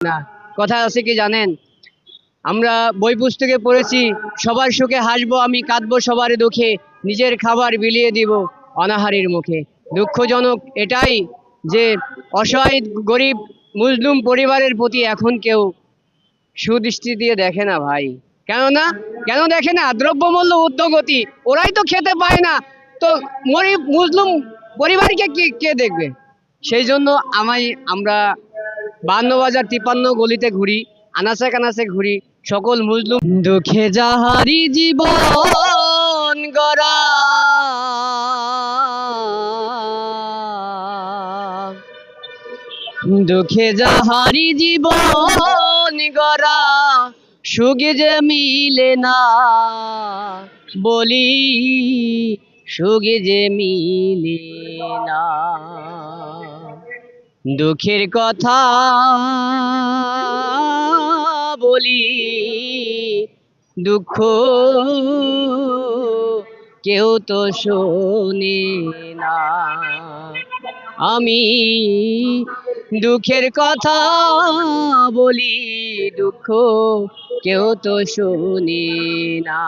না। কথা আছে কি জানেন, আমরা বই পুস্তকে পড়েছি, সবার সুখে হাসবো আমি, কাঁদবো সবার দুঃখে, নিজের খাবার বিলিয়ে দিব অনাহারীর মুখে। দুঃখজনক এটাই যে অসহায় গরিব মুসলিম পরিবারের প্রতি এখন কেউ সুদৃষ্টি দিয়ে দেখে না ভাই। কেননা কেন দেখে না? দ্রব্যমূল্য ঊর্ধ্বগতি, ওরাই তো খেতে পায় না, তো গরিব মুসলিম পরিবারকে কে দেখবে? সেই জন্য আমরা 52 বাজার 53 গলিতে ঘুরি, আনাচে কানাচে ঘুরি, সকল মুসলিম দুঃখে যাহারি জীবন গড়া, দুঃখে যাহারি জীবন গড়া, সুখে যে মিলে না বলি, সুখে যে মিলে না। দুঃখের কথা বলি, দুঃখ কেউ তো শোনে না। আমি দুঃখের কথা বলি, দুঃখ কেউ তো শোনে না।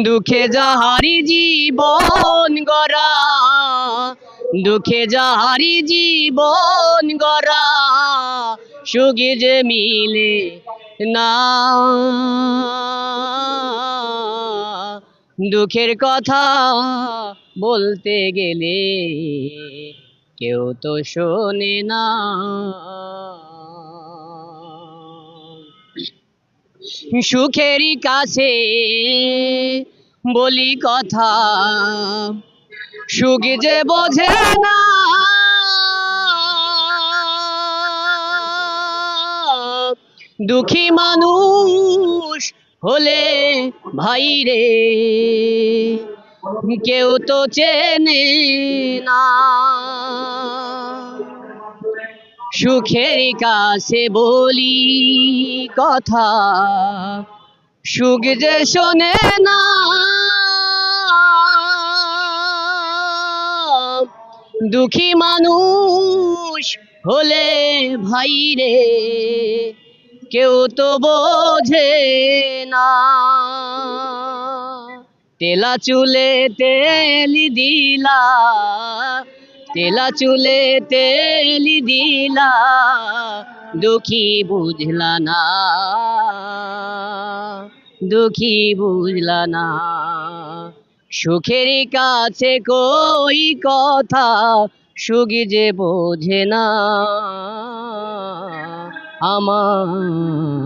দুঃখে যাহারি জীবন গড়া, দুঃখে যাহারি জীবন গড়া, সুখে যে মিলে না। দুঃখের কথা বলতে গেলে কেউ তো শোনে না। সুখেরই কাছে বলি কথা, সুখ যে বোঝে না। দুঃখী মানুষ হলে ভাই রে কেউ তো চেনে না। সুখের কাছে বলি কথা, সুখ যে শোনে না। দুঃখী মানুষ হলে ভাই রে কেউ তো বোঝে না। তেলা চুলে তেলি দিলা, তেলা চুলে তেলি দিলা, দুঃখী বুঝলা না, দুঃখী বুঝলা না। সুখের কাছে কই কথা, সুখ যে বোঝে না আমার।